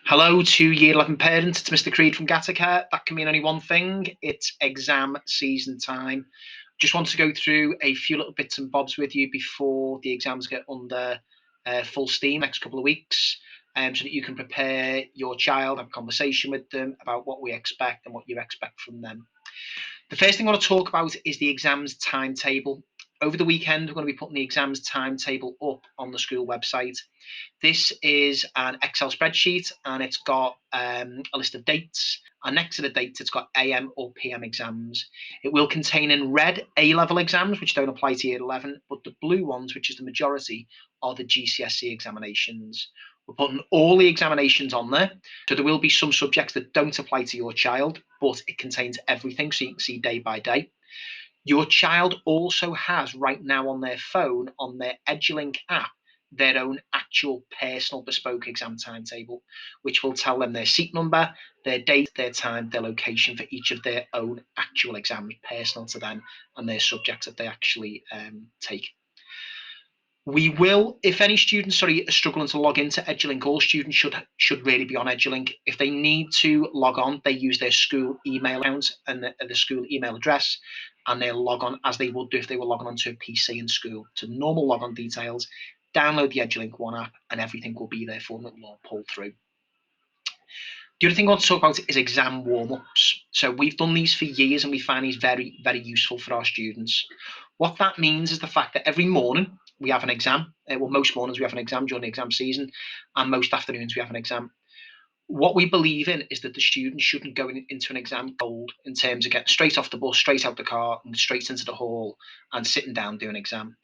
Hello to Year 11 parents, it's Mr. Creed from Gateacre. That can mean only one thing, it's exam season time. Just want to go through a few little bits and bobs with you before the exams get under full steam next couple of weeks, so that you can prepare your child, have a conversation with them about what we expect and what you expect from them. The first thing I want to talk about is the exams timetable. Over the weekend, we're going to be putting the exams timetable up on the school website. This is an Excel spreadsheet and it's got a list of dates. And next to the dates, it's got AM or PM exams. It will contain in red A-level exams, which don't apply to Year 11, but the blue ones, which is the majority, are the GCSE examinations. We're putting all the examinations on there. So there will be some subjects that don't apply to your child, but it contains everything so you can see day by day. Your child also has right now on their phone, on their EduLink app, their own actual personal bespoke exam timetable, which will tell them their seat number, their date, their time, their location for each of their own actual exams, personal to them and their subjects that they actually take. We will, if any students are struggling to log into EduLink, all students should really be on EduLink. If they need to log on, they use their school email account and the school email address, and they'll log on as they would do if they were logging onto a PC in school, to normal logon details, download the EduLink One app, and everything will be there for them. It will all pull through. The other thing I want to talk about is exam warm-ups. So we've done these for years and we find these very, very useful for our students. What that means is the fact that every morning we have an exam. Well, most mornings we have an exam during the exam season, and most afternoons we have an exam. What we believe in is that the students shouldn't go into an exam cold, in terms of getting straight off the bus, straight out the car, and straight into the hall and sitting down doing an exam.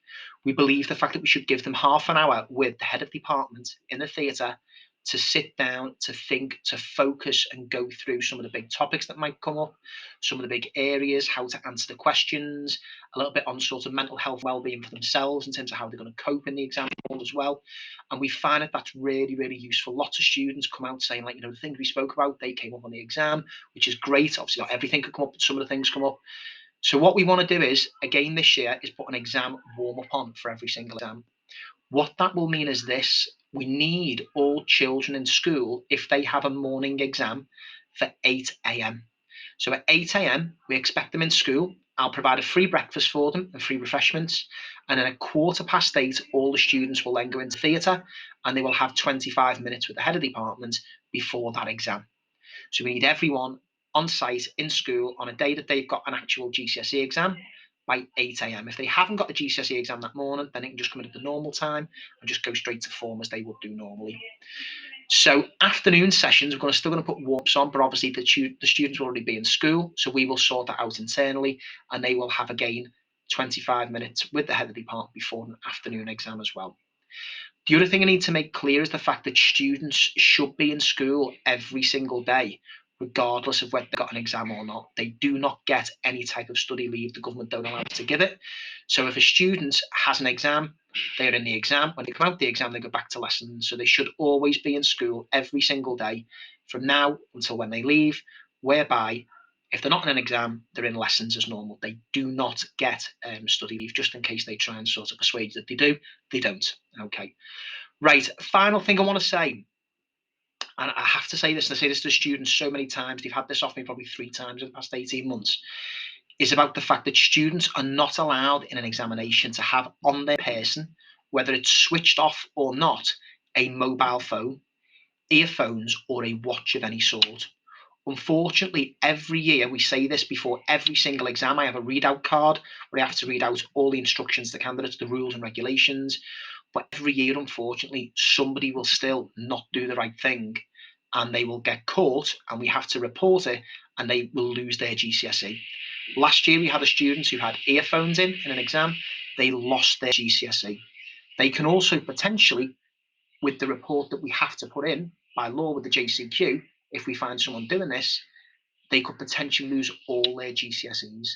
We believe the fact that we should give them half an hour with the head of department in the theatre to sit down, to think, to focus and go through some of the big topics that might come up, some of the big areas, how to answer the questions, a little bit on sort of mental health well-being for themselves in terms of how they're going to cope in the exam hall as well. And we find that that's really, really useful. Lots of students come out saying, like, the things we spoke about, they came up on the exam, which is great. Obviously, not everything could come up, but some of the things come up. So what we want to do is, again this year, is put an exam warm-up on for every single exam. What that will mean is this: we need all children in school, if they have a morning exam, for 8 a.m. So at 8 a.m, we expect them in school. I'll provide a free breakfast for them and free refreshments. And then at 8:15, all the students will then go into theatre and they will have 25 minutes with the head of department before that exam. So we need everyone on site in school on a day that they've got an actual GCSE exam by 8 a.m. If they haven't got the GCSE exam that morning, then they can just come in at the normal time and just go straight to form as they would do normally. So afternoon sessions, we're still going to put warm-ups on, but obviously the students will already be in school, so we will sort that out internally, and they will have, again, 25 minutes with the head of the department before an afternoon exam as well. The other thing I need to make clear is the fact that students should be in school every single day, regardless of whether they've got an exam or not. They do not get any type of study leave. The government don't allow us to give it. So if a student has an exam, they're in the exam. When they come out the exam, they go back to lessons. So they should always be in school every single day from now until when they leave, whereby if they're not in an exam, they're in lessons as normal. They do not get study leave, just in case they try and sort of persuade you that they do. They don't. Okay. Right. Final thing I want to say, and I have to say this, and I say this to students so many times, they've had this off me probably 3 times in the past 18 months, is about the fact that students are not allowed in an examination to have on their person, whether it's switched off or not, a mobile phone, earphones, or a watch of any sort. Unfortunately, every year, we say this before every single exam, I have a readout card where I have to read out all the instructions to the candidates, the rules and regulations. But every year, unfortunately, somebody will still not do the right thing and they will get caught and we have to report it and they will lose their GCSE. Last year, we had a student who had earphones in an exam. They lost their GCSE. They can also potentially, with the report that we have to put in by law with the JCQ, if we find someone doing this, they could potentially lose all their GCSEs.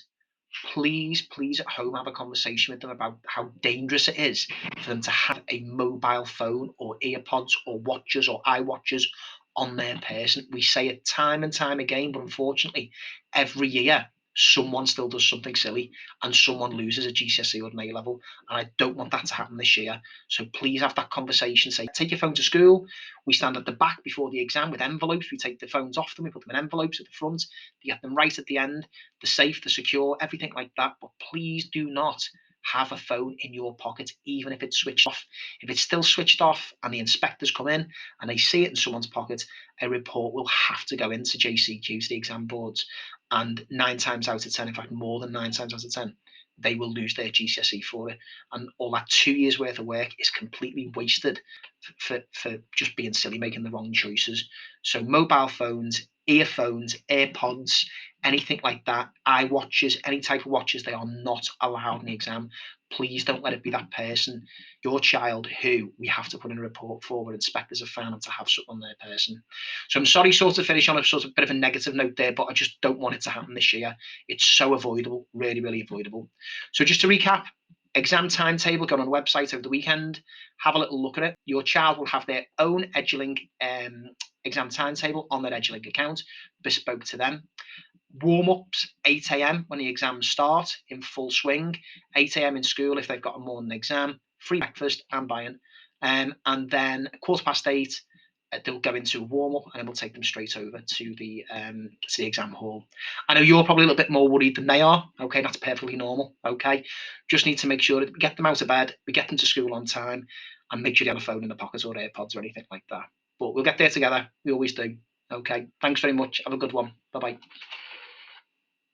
Please at home have a conversation with them about how dangerous it is for them to have a mobile phone or earpods or watches or iWatches on their person. We say it time and time again, but unfortunately, every year someone still does something silly and someone loses a GCSE or an A level. And I don't want that to happen this year. So please have that conversation. Say, take your phone to school. We stand at the back before the exam with envelopes. We take the phones off them. We put them in envelopes at the front. You get them right at the end. They're safe, they're secure, everything like that. But please do not have a phone in your pocket, even if it's switched off. If it's still switched off and the inspectors come in and they see it in someone's pocket, a report will have to go into JCQ, to the exam boards. And 9 times out of 10, in fact, more than 9 times out of 10, they will lose their GCSE for it. And all that 2 years worth of work is completely wasted for just being silly, making the wrong choices. So mobile phones, earphones, AirPods, anything like that, iWatches, any type of watches, they are not allowed in the exam. Please don't let it be that person, your child, who we have to put in a report for where inspectors have found to have something on their person. So I'm sorry sort of finish on a sort of bit of a negative note there, but I just don't want it to happen this year. It's so avoidable, really, really avoidable. So just to recap, exam timetable, go on the website over the weekend, have a little look at it. Your child will have their own Edulink exam timetable on their Edulink account, bespoke to them. Warm-ups 8 a.m. when the exams start in full swing. 8 a.m. in school if they've got a morning exam. Free breakfast and buy-in. And then 8:15, they'll go into a warm-up and then we'll take them straight over to the exam hall. I know you're probably a little bit more worried than they are. Okay, that's perfectly normal. Okay, just need to make sure that we get them out of bed, we get them to school on time, and make sure they have a phone in the pocket or AirPods or anything like that. But we'll get there together. We always do. Okay, thanks very much. Have a good one. Bye-bye.